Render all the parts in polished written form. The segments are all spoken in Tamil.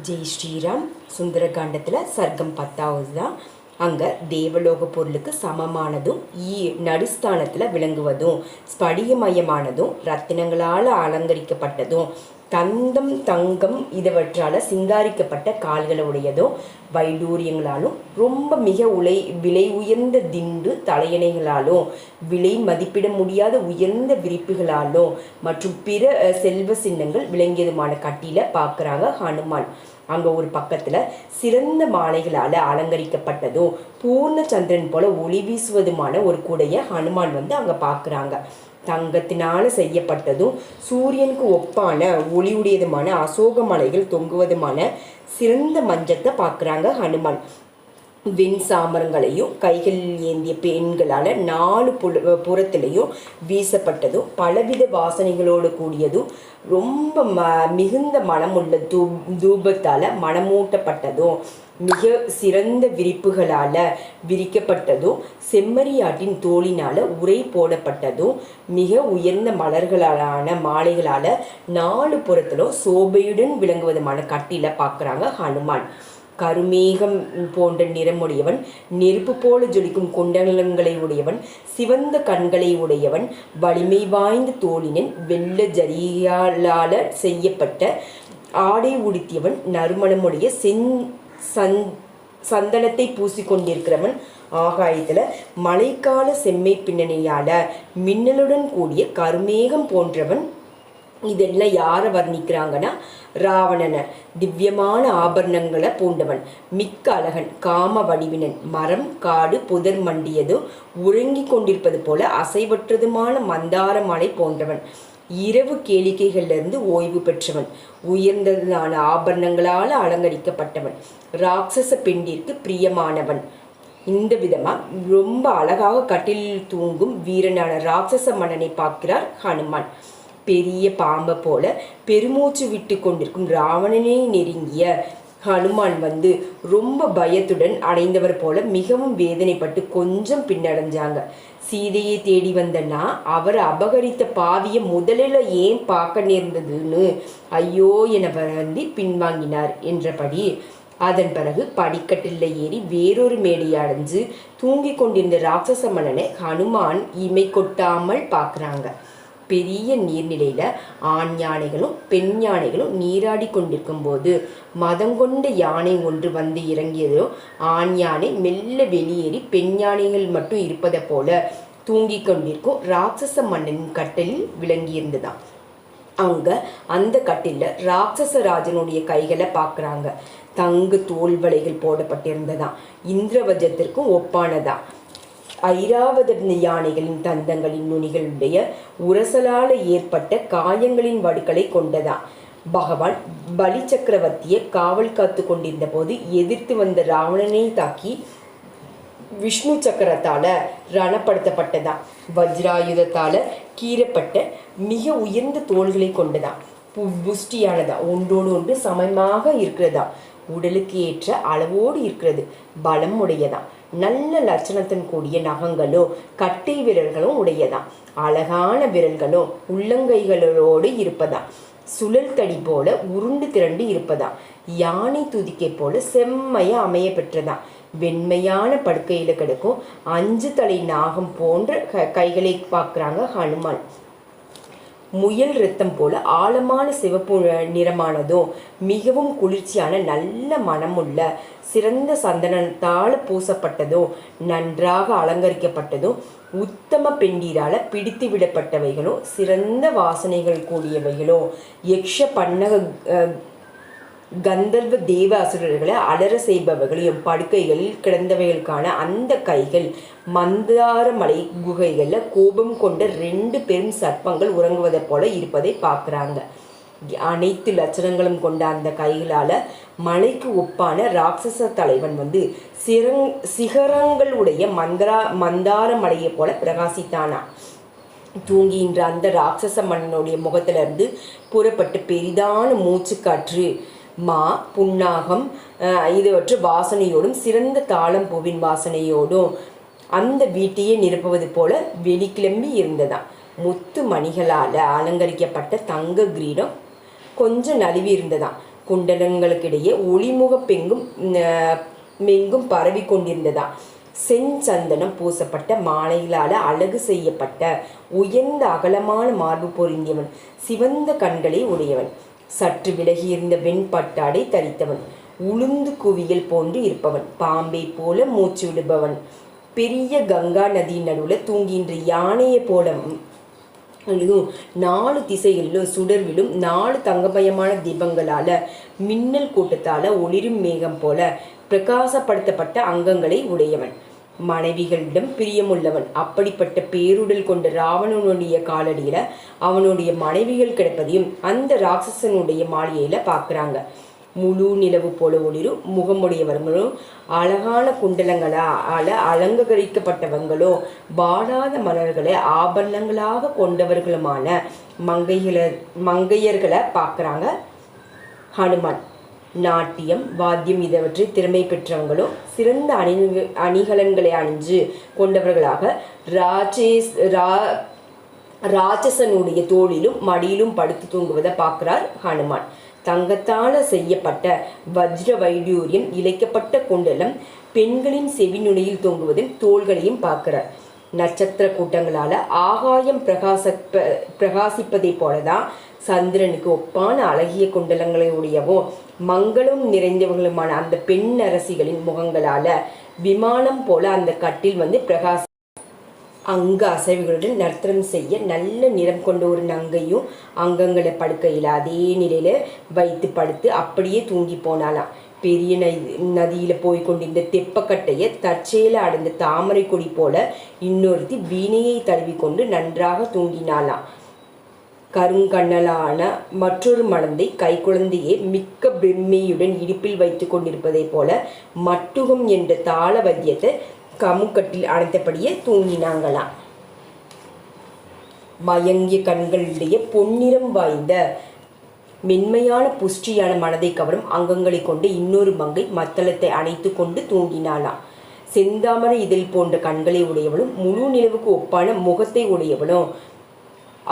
ஜெய் ஸ்ரீராம். சுந்தரகாண்டத்தில் சர்க்கம் 10வது தான். அங்கே தேவலோக பொருளுக்கு சமமானதும் நடுஸ்தானத்தில் விளங்குவதும் ஸ்படிகமயமானதும் ரத்தினங்களால் அலங்கரிக்கப்பட்டதும் தந்தம் தங்கம் இதவற்றால் சிங்காரிக்கப்பட்ட கால்களுடையதும் வைடூரியங்களாலும் ரொம்ப மிக விலை உயர்ந்த திண்டு தலையணைகளாலும் விலை மதிப்பிட முடியாத உயர்ந்த விரிப்புகளாலும் மற்றும் பிற செல்வ சின்னங்கள் விளங்கியதுமான கட்டில பார்க்குறாங்க ஹனுமான். அங்கே ஒரு பக்கத்தில் சிறந்த மாலைகளால் அலங்கரிக்கப்பட்டதும் பூர்ண சந்திரன் போல ஒளி வீசுவதுமான ஒரு கூடைய ஹனுமான் அங்கே பார்க்குறாங்க. தங்கத்தினால செய்யப்பட்டதும் சூரியனுக்கு ஒப்பான ஒளியுடையதுமான அசோக மலைகள் தொங்குவதுமான சிறந்த மஞ்சத்தை பார்க்குறாங்க ஹனுமான். வெண் சாமரங்களையும் கைகள் ஏந்திய பெண்களால் 4 புறத்திலையும் வீசப்பட்டதும் பலவித வாசனைகளோடு கூடியதும் ரொம்ப மிகுந்த மனமுள்ள தூபத்தால் மனமூட்டப்பட்டதும் மிக சிறந்த விரிப்புகளால் விரிக்கப்பட்டதும் செம்மறியாட்டின் தோளினால் உரை போடப்பட்டதும் மிக உயர்ந்த மலர்களாலான மாலைகளால் 4 புறத்திலும் சோபையுடன் விளங்குவதுமான கட்டில பார்க்குறாங்க ஹனுமான். கருமேகம் போன்ற நிறமுடையவன், நெருப்பு போல ஜொலிக்கும் குண்டலங்களை உடையவன், சிவந்த கண்களை உடையவன், வலிமை வாய்ந்த தோளினன், வெள்ள ஜரியாலால செய்யப்பட்ட ஆடை உடுத்தியவன், நறுமணமுடைய சந்தனத்தை பூசிக்கொண்டிருக்கிறவன், ஆகாயத்தில் மழைக்கால செம்மை பின்னணியால மின்னலுடன் கூடிய கருமேகம் போன்றவன். இதெல்லாம் யாரை வர்ணிக்கிறாங்கன்னா ராவணனை. திவ்யமான ஆபரணங்களை பூண்டவன், மிக்க அழகன், காம வடிவினன், மரம் காடு புதர் மண்டியதும் உறங்கி கொண்டிருப்பது போல அசைவற்றதுமான மந்தார மலை போன்றவன், இரவு கேளிக்கைகளிலிருந்து ஓய்வு பெற்றவன், உயர்ந்ததான ஆபரணங்களால் அலங்கரிக்கப்பட்டவன், ராட்சச பெண்டிற்கு பிரியமானவன். இந்த விதமாக ரொம்ப அழகாக கட்டிலில் தூங்கும் வீரனான ராட்சச மன்னனை பார்க்கிறார் ஹனுமான். பெரிய பாம்பை போல பெருமூச்சு விட்டு கொண்டிருக்கும் ராவணனை நெருங்கிய ஹனுமான் ரொம்ப பயத்துடன் அடைந்தவர் போல மிகவும் வேதனைப்பட்டு கொஞ்சம் பின்னடைஞ்சாங்க. சீதையை தேடி வந்தனா அவர் அபகரித்த பாவியை முதலில் ஏன் பார்க்க நேர்ந்ததுன்னு ஐயோ என வருந்தி பின்வாங்கினார் என்றபடி அதன் பிறகு படிக்கட்டில் ஏறி வேறொரு மேடையை அடைஞ்சு தூங்கி கொண்டிருந்த ராட்சச மன்னனை ஹனுமான் இமை கொட்டாமல் பார்க்குறாங்க. பெரிய நீர்நிலையில் ஆண் யானைகளும் பெண் யானைகளும் நீராடி கொண்டிருக்கும் போது மதங்கொண்ட யானை ஒன்று இறங்கியதோ ஆண் யானை மெல்ல வெளியேறி பெண் யானைகள் மட்டும் இருப்பதை போல தூங்கி கொண்டிருக்கும் ராட்சச மன்னனின் கட்டிலில் விளங்கியிருந்துதான். அவங்க அந்த கட்டிலில் ராட்சசராஜனுடைய கைகளை பார்க்குறாங்க. தங்க தோல்வளைகள் போடப்பட்டிருந்ததான், இந்திரவஜத்திற்கும் ஒப்பானதான். ஐராவத யானைகளின் தந்தங்களின் நுனிகளுடைய உரசலால் ஏற்பட்ட காயங்களின் வடுக்களை கொண்டதான். பகவான் பலி சக்கரவர்த்தியை காவல் காத்து கொண்டிருந்த போது எதிர்த்து வந்த ராவணனை தாக்கி விஷ்ணு சக்கரத்தால ரணப்படுத்தப்பட்டதான். வஜ்ராயுதத்தால கீறப்பட்ட மிக உயர்ந்த தோள்களை கொண்டதான். புஷ்டியானதா, ஒன்றோடு ஒன்று சமமாக இருக்கிறதா, உடலுக்கு ஏற்ற அளவோடு இருக்கிறது, பலம் உடையதான். நல்ல லட்சணத்தின் கூடிய நகங்களும் கட்டை விரல்களும் உடையதான். அழகான விரல்களும் உள்ளங்கைகளோடு இருப்பதா. சுழல் தடி போல உருண்டு திரண்டு இருப்பதா. யானை துதிக்கை போல செம்மைய அமைய பெற்றதான். வெண்மையான படுக்கையில் கிடக்கும் 5 தலை நாகம் போன்ற கைகளை பார்க்குறாங்க ஹனுமான். முயல் இரத்தம் போல ஆழமான சிவப்பு நிறமானதும் மிகவும் குளிர்ச்சியான நல்ல மனமுள்ள சிறந்த சந்தனத்தால் பூசப்பட்டதும் நன்றாக அலங்கரிக்கப்பட்டதும் உத்தம பெண்டீரால் பிடித்து விடப்பட்டவைகளும் சிறந்த வாசனைகள் கூடியவைகளும் யக்ஷ பன்னக கந்தர்வ தேவ அசுரர்களை அலற செய்பவர்களையும் படுக்கைகளில் கிடந்தவைகளுக்கான அந்த கைகள் மந்தாரமலை குகைகளில் கோபம் கொண்ட 2 பெரும் சர்ப்பங்கள் உறங்குவதை போல இருப்பதை பார்க்குறாங்க. அனைத்து லட்சணங்களும் கொண்ட அந்த கைகளால் மலைக்கு ஒப்பான ராட்சச தலைவன் சிகரங்களுடைய மந்தார மலையை போல பிரகாசித்தானா. தூங்குகின்ற அந்த ராட்சச மன்னனுடைய முகத்திலிருந்து புறப்பட்டு பெரிதான மூச்சுக்காற்று மா புன்னாகம் இதுவற்று வாசனையோடும் சிறந்த தாளம் பூவின் வாசனையோடும் அந்த வீட்டையே நிரப்புவது போல வெளிக்கிளம்பி இருந்ததாம். முத்து மணிகளால் அலங்கரிக்கப்பட்ட தங்க கிரீடம் கொஞ்சம் நழுவி இருந்ததாம். குண்டலங்களுக்கிடையே ஒளிமுக மெங்கும் பரவி கொண்டிருந்ததா. செஞ்சந்தனம் பூசப்பட்ட மாலைகளால் அழகு செய்யப்பட்ட உயர்ந்த அகலமான மார்பு பொருந்தியவன், சிவந்த கண்களை உடையவன், சற்று விலகியிருந்த வெண்பட்டாடை தரித்தவன், உளுந்து குவியல் போன்று இருப்பவன், பாம்பை போல மூச்சு விடுபவன், பெரிய கங்கா நதியின் நடுவில் தூங்கின்ற யானையை போல 4 திசைகளிலும் சுடர்விலும் 4 தங்கமயமான தீபங்களால மின்னல் கூட்டத்தால ஒளிரும் மேகம் போல பிரகாசப்படுத்தப்பட்ட அங்கங்களை உடையவன், மனைவிகளிடம் பிரியமுள்ளவன். அப்படிப்பட்ட பேருடல் கொண்ட ராவணனுடைய காலடியில அவனுடைய மனைவிகள் கிடப்பதையும் அந்த ராட்சசனுடைய மாளிகையில பார்க்குறாங்க. முழு நிலவு போல ஒளிரும் முகமுடையவர்களும் அழகான குண்டலங்களால் அலங்கரிக்கப்பட்டவங்களோ வாடாத மலர்களை ஆபரணங்களாக கொண்டவர்களுமான மங்கையர்களை பார்க்குறாங்க. ஹனுமான் நாட்டியம் வாத்தியம் இதவற்றை திறமை பெற்றவங்களும் சிறந்த அணிகலன்களை அணிஞ்சு கொண்டவர்களாக ராட்சசனுடைய தோளிலும் மடியிலும் படுத்து தூங்குவதை பார்க்கிறார் ஹனுமான். தங்கத்தால் செய்யப்பட்ட வஜ்ர வைடூரியம் இழைக்கப்பட்ட குண்டலம் பெண்களின் செவிநுனையில் தொங்குவதில் தோள்களையும் பார்க்கிறார். நட்சத்திர கூட்டங்களால் ஆகாயம் பிரகாசிப்பதை போலதான் சந்திரனுக்கு ஒப்பான அழகிய குண்டலங்களை உடையவோ மங்களம் நிறைந்தவர்களுமான அந்த பெண் அரசிகளின் முகங்களால விமானம் போல அந்த கட்டில் அங்க அசைவுகளுடன் நர்த்தனம் செய்ய நல்ல நிறம் கொண்ட ஒரு நங்கையும் அங்கங்களை படுக்கையில் அதே நிலையில வைத்து படுத்து அப்படியே தூங்கி போனாலாம். பெரிய நதியில போய்கொண்டிருந்த தெப்பக்கட்டையை தற்செயல அடைந்த தாமரை கொடி போல இன்னொருத்தி வீணையை தழுவிக்கொண்டு நன்றாக தூங்கினாலாம். கருங்கண்ணலான மற்றொரு மடந்தை கைக்குழந்தையை மிக்க பெருமையுடன் இடுப்பில் வைத்து கொண்டிருப்பதை போல மட்டுகம் என்ற தாள வத்தியத்தை கமுக்கட்டில் அணைத்தபடியே தூங்கினாங்களாம். மயங்கிய கண்களுடைய பொன்னிறம் வாய்ந்த மென்மையான புஷ்டியான மனதை கவரும் அங்கங்களை கொண்டு இன்னொரு மங்கை மத்தளத்தை அணைத்து கொண்டு தூங்கினாளாம். செந்தாமரை இதழ் போன்ற கண்களை உடையவளும் முழு நிலவுக்கு ஒப்பான முகத்தை உடையவளும்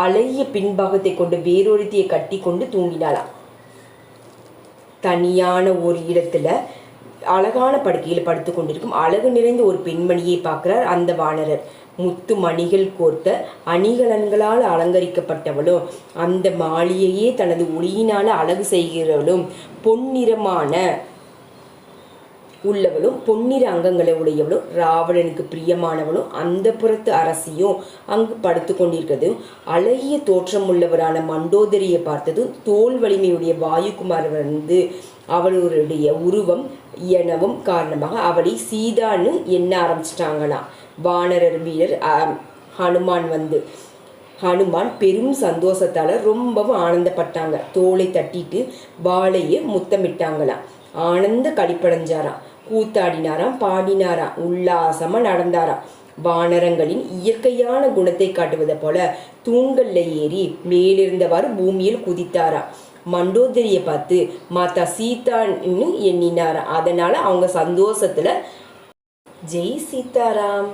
அழகிய பின்பாகத்தை கொண்டு வேறொருத்தியை கட்டி கொண்டு தூங்கினாளாம். தனியான ஒரு இடத்துல அழகான படுக்கையில் படுத்து கொண்டிருக்கும் அழகு நிறைந்த ஒரு பெண்மணியை பார்க்கிறார் அந்த வானரர். முத்து மணிகள் கோர்த்த அணிகலன்களால் அலங்கரிக்கப்பட்டவளும் அந்த மாளிகையே தனது ஒளியினால அழகு செய்கிறவளும் பொன்னிறமான உள்ளவளும் பொன்னிற அங்கங்களை உடையவளும் ராவணனுக்கு பிரியமானவளும் அந்த புறத்து அரசியும் அங்கு படுத்து கொண்டிருக்கிறதும் அழகிய தோற்றம் உள்ளவரான மண்டோதரியை பார்த்ததும் தோல் வலிமையுடைய வாயுகுமார் அவளுடைய உருவம் எனவும் காரணமாக அவளை சீதான்னு எண்ண ஆரம்பிச்சிட்டாங்களாம். வானரர் வீரர் ஹனுமான் பெரும் சந்தோஷத்தால் ரொம்பவும் ஆனந்தப்பட்டாங்க. தோலை தட்டிட்டு வாழையை முத்தமிட்டாங்களாம். ஆனந்த களிப்படைஞ்சாராம், கூத்தாடினாராம், பாடினாராம், உல்லாசமா நடந்தாராம். வானரங்களின் இயற்கையான குணத்தை காட்டுவதை போல தூண்கள்ல ஏறி மேலிருந்தவாறு பூமியில் குதித்தாராம். மண்டோதரியை பார்த்து மாதா சீதான்னு எண்ணினாராம். அதனால அவங்க சந்தோஷத்துல ஜெய் சீதாராம்.